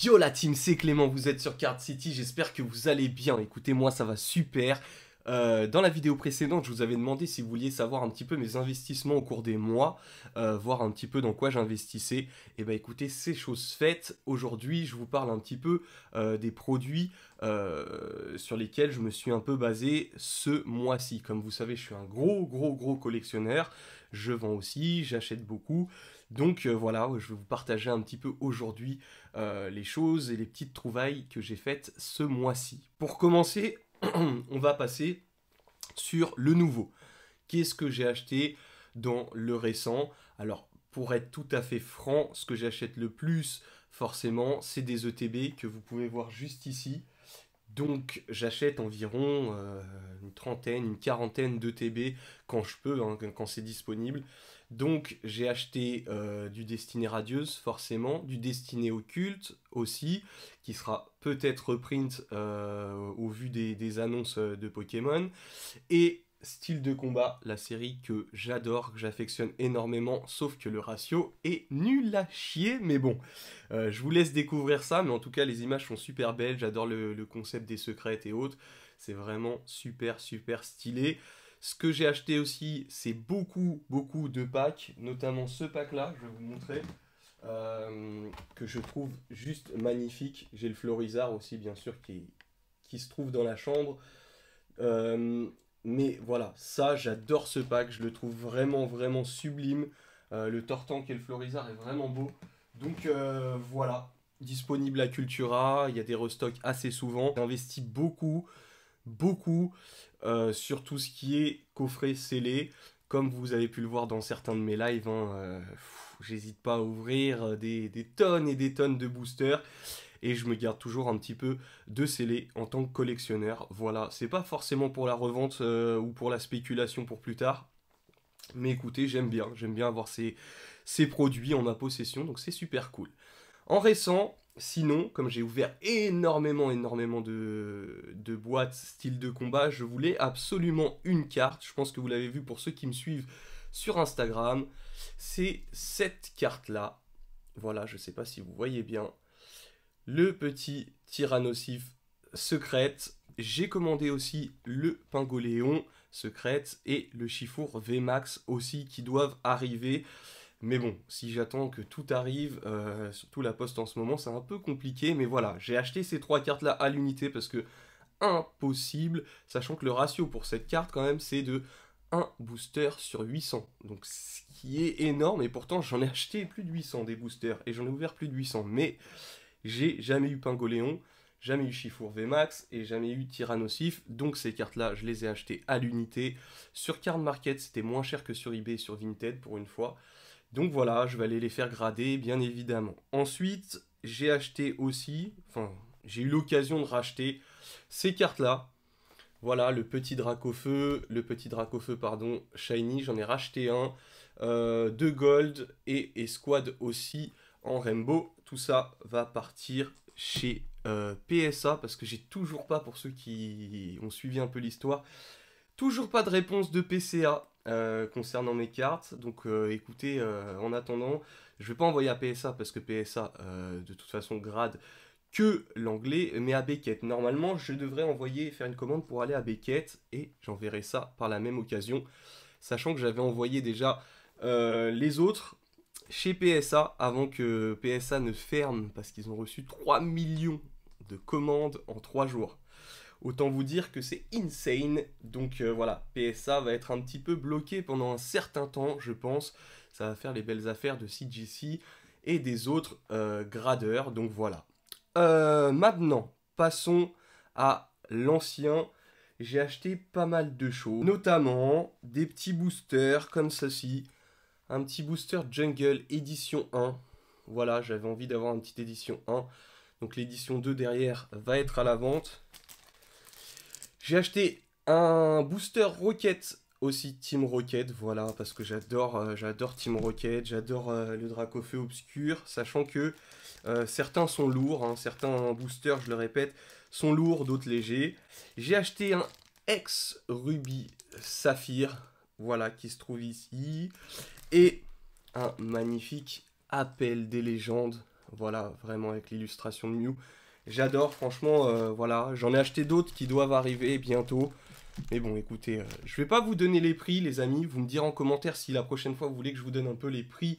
Yo la team, c'est Clément, vous êtes sur Card City, j'espère que vous allez bien. Écoutez, moi ça va super. Dans la vidéo précédente, je vous avais demandé si vous vouliez savoir un petit peu mes investissements au cours des mois, voir un petit peu dans quoi j'investissais. Et bah écoutez, c'est chose faite. Aujourd'hui, je vous parle un petit peu des produits sur lesquels je me suis un peu basé ce mois-ci. Comme vous savez, je suis un gros collectionneur. Je vends aussi, j'achète beaucoup. Donc voilà, je vais vous partager un petit peu aujourd'hui les choses et les petites trouvailles que j'ai faites ce mois-ci. Pour commencer, on va passer sur le nouveau. Qu'est-ce que j'ai acheté dans le récent? Alors, pour être tout à fait franc, ce que j'achète le plus, forcément, c'est des ETB que vous pouvez voir juste ici. Donc, j'achète environ une trentaine, une quarantaine d'ETB quand je peux, hein, quand c'est disponible. Donc, j'ai acheté du Destiné Radieuse, forcément, du Destiné Occulte aussi, qui sera peut-être reprint au vu des annonces de Pokémon. Et Style de combat, la série que j'adore, que j'affectionne énormément, sauf que le ratio est nul à chier, mais bon, je vous laisse découvrir ça, mais en tout cas les images sont super belles, j'adore le concept des secrètes et autres, c'est vraiment super stylé. Ce que j'ai acheté aussi, c'est beaucoup de packs, notamment ce pack là, je vais vous montrer, que je trouve juste magnifique. J'ai le Florizard aussi bien sûr qui se trouve dans la chambre. Euh, mais voilà, ça, j'adore ce pack, je le trouve vraiment sublime. Le Tortank et le Florizard est vraiment beau. Donc voilà, disponible à Cultura, il y a des restocks assez souvent. J'investis beaucoup sur tout ce qui est coffret scellé. Comme vous avez pu le voir dans certains de mes lives, hein, j'hésite pas à ouvrir des tonnes et des tonnes de boosters et je me garde toujours un petit peu de scellés en tant que collectionneur. Voilà, c'est pas forcément pour la revente ou pour la spéculation pour plus tard, mais écoutez, j'aime bien avoir ces produits en ma possession, donc c'est super cool. En récent, sinon, comme j'ai ouvert énormément de boîtes style de combat, je voulais absolument une carte. Je pense que vous l'avez vu pour ceux qui me suivent sur Instagram. C'est cette carte-là. Voilà, je sais pas si vous voyez bien le petit Tyrannosif secrète. J'ai commandé aussi le Pingoléon secrète et le Chifour VMAX aussi qui doivent arriver. Mais bon, si j'attends que tout arrive, surtout la poste en ce moment, c'est un peu compliqué. Mais voilà, j'ai acheté ces trois cartes-là à l'unité parce que impossible, sachant que le ratio pour cette carte quand même c'est de un booster sur 800. Donc ce qui est énorme et pourtant j'en ai acheté plus de 800 des boosters et j'en ai ouvert plus de 800. Mais j'ai jamais eu Pingoléon, jamais eu Chifour VMAX et jamais eu Tyrannosif. Donc ces cartes-là, je les ai achetées à l'unité. Sur Card Market, c'était moins cher que sur eBay et sur Vinted pour une fois. Donc voilà, je vais aller les faire grader, bien évidemment. Ensuite, j'ai acheté aussi, enfin, j'ai eu l'occasion de racheter ces cartes-là. Voilà, le petit Dracofeu, pardon, Shiny, j'en ai racheté un, de Gold et Squad aussi en Rainbow. Tout ça va partir chez PSA parce que j'ai toujours pas, pour ceux qui ont suivi un peu l'histoire, toujours pas de réponse de PCA concernant mes cartes. Donc écoutez, en attendant, je vais pas envoyer à PSA parce que PSA de toute façon grade que l'anglais, mais à Beckett. Normalement, je devrais envoyer, faire une commande pour aller à Beckett et j'enverrai ça par la même occasion, sachant que j'avais envoyé déjà les autres chez PSA avant que PSA ne ferme parce qu'ils ont reçu 3 millions de commandes en 3 jours. Autant vous dire que c'est insane. Donc voilà, PSA va être un petit peu bloqué pendant un certain temps, je pense. Ça va faire les belles affaires de CGC et des autres gradeurs. Donc voilà. Maintenant, passons à l'ancien. J'ai acheté pas mal de choses, notamment des petits boosters comme ceci. Un petit booster Jungle édition 1. Voilà, j'avais envie d'avoir une petite édition 1. Donc l'édition 2 derrière va être à la vente. J'ai acheté un booster Rocket aussi, Team Rocket, voilà, parce que j'adore Team Rocket, j'adore le Dracofeu obscur, sachant que certains sont lourds, hein, certains boosters, je le répète, sont lourds, d'autres légers. J'ai acheté un ex Ruby Saphir, voilà, qui se trouve ici, et un magnifique Appel des légendes, Voilà, vraiment avec l'illustration de Mew. J'adore, franchement, voilà. J'en ai acheté d'autres qui doivent arriver bientôt. Mais bon, écoutez, je vais pas vous donner les prix, les amis. Vous me direz en commentaire si la prochaine fois vous voulez que je vous donne un peu les prix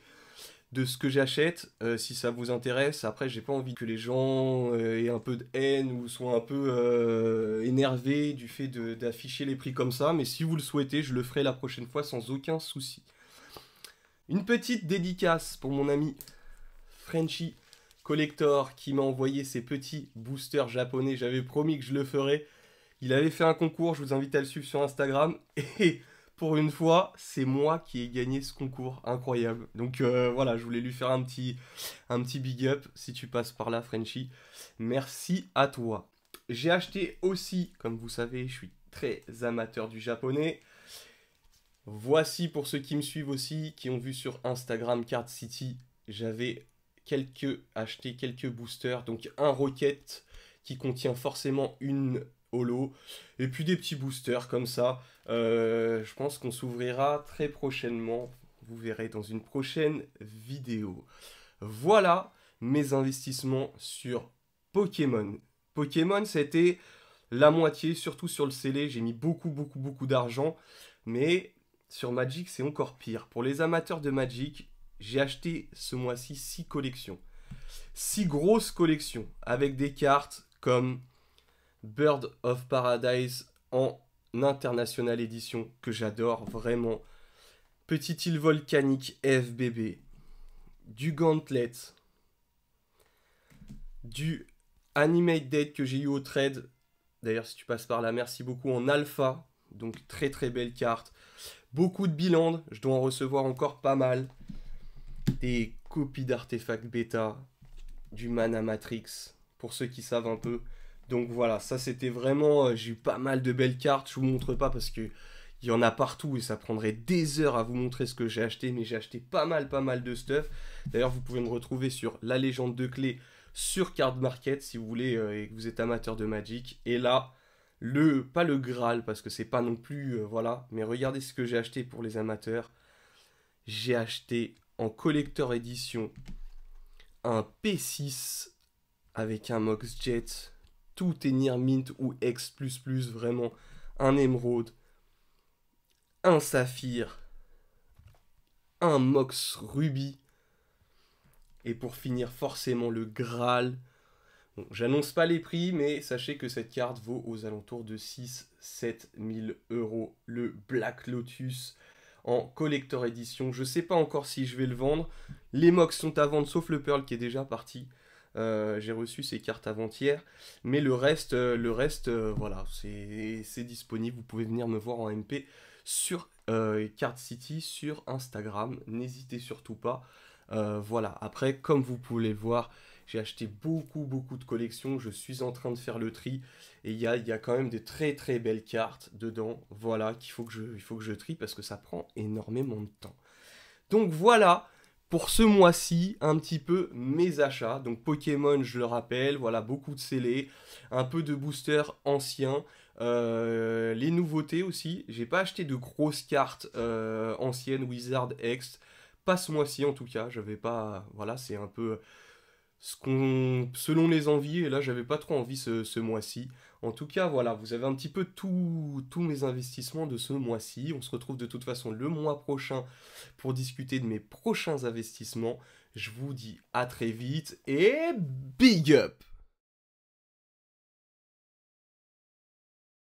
de ce que j'achète, si ça vous intéresse. Après, j'ai pas envie que les gens aient un peu de haine ou soient un peu énervés du fait d'afficher les prix comme ça. Mais si vous le souhaitez, je le ferai la prochaine fois sans aucun souci. Une petite dédicace pour mon ami Frenchy Collector qui m'a envoyé ses petits boosters japonais. J'avais promis que je le ferais. Il avait fait un concours, je vous invite à le suivre sur Instagram. Et pour une fois, c'est moi qui ai gagné ce concours. Incroyable. Donc voilà, je voulais lui faire un petit big up si tu passes par là, Frenchy. Merci à toi. J'ai acheté aussi, comme vous savez, je suis très amateur du japonais. Voici pour ceux qui me suivent aussi, qui ont vu sur Instagram Card City, j'avais acheté quelques boosters. Donc un Rocket qui contient forcément une holo. Et puis des petits boosters comme ça. Je pense qu'on s'ouvrira très prochainement. Vous verrez dans une prochaine vidéo. Voilà mes investissements sur Pokémon. Pokémon, c'était la moitié, surtout sur le scellé. J'ai mis beaucoup d'argent. Mais sur Magic, c'est encore pire. Pour les amateurs de Magic, j'ai acheté ce mois-ci 6 collections. 6 grosses collections avec des cartes comme Bird of Paradise en International Edition que j'adore vraiment. Petit île volcanique FBB. Du Gauntlet. Du Animate Dead que j'ai eu au trade. D'ailleurs, si tu passes par là, merci beaucoup. En alpha. Donc très belle carte. Beaucoup de bilandes. Je dois en recevoir encore pas mal. Des copies d'artefacts bêta. Du Mana Matrix. Pour ceux qui savent un peu. Donc voilà, ça c'était vraiment... j'ai eu pas mal de belles cartes. Je vous montre pas parce que il y en a partout et ça prendrait des heures à vous montrer ce que j'ai acheté. Mais j'ai acheté pas mal de stuff. D'ailleurs, vous pouvez me retrouver sur la légende de clés sur Card Market si vous voulez et que vous êtes amateur de Magic. Et là, pas le Graal parce que c'est pas non plus... voilà. Mais regardez ce que j'ai acheté pour les amateurs. J'ai acheté en collector edition un P6 avec un Mox Jet. Tout est Near Mint ou X++, vraiment. Un émeraude. Un saphir. Un Mox Ruby. Et pour finir, forcément, le Graal. Bon, j'annonce pas les prix, mais sachez que cette carte vaut aux alentours de 6-7 000 euros. Le Black Lotus en Collector Edition. Je sais pas encore si je vais le vendre. Les Mox sont à vendre, sauf le Pearl qui est déjà parti. J'ai reçu ces cartes avant-hier. Mais le reste, voilà, c'est disponible. Vous pouvez venir me voir en MP sur Card City, sur Instagram. N'hésitez surtout pas. Voilà, après, comme vous pouvez le voir, j'ai acheté beaucoup de collections. Je suis en train de faire le tri. Et il y a quand même des très belles cartes dedans. Voilà, il faut que je trie parce que ça prend énormément de temps. Donc voilà, pour ce mois-ci, un petit peu mes achats. Donc Pokémon, je le rappelle, voilà, beaucoup de scellés, un peu de boosters anciens. Les nouveautés aussi. J'ai pas acheté de grosses cartes anciennes, Wizard X. Pas ce mois-ci en tout cas, j'avais pas... Voilà, c'est un peu selon les envies, et là j'avais pas trop envie ce mois-ci. En tout cas, voilà, vous avez un petit peu tous mes investissements de ce mois-ci. On se retrouve de toute façon le mois prochain pour discuter de mes prochains investissements. Je vous dis à très vite et big up!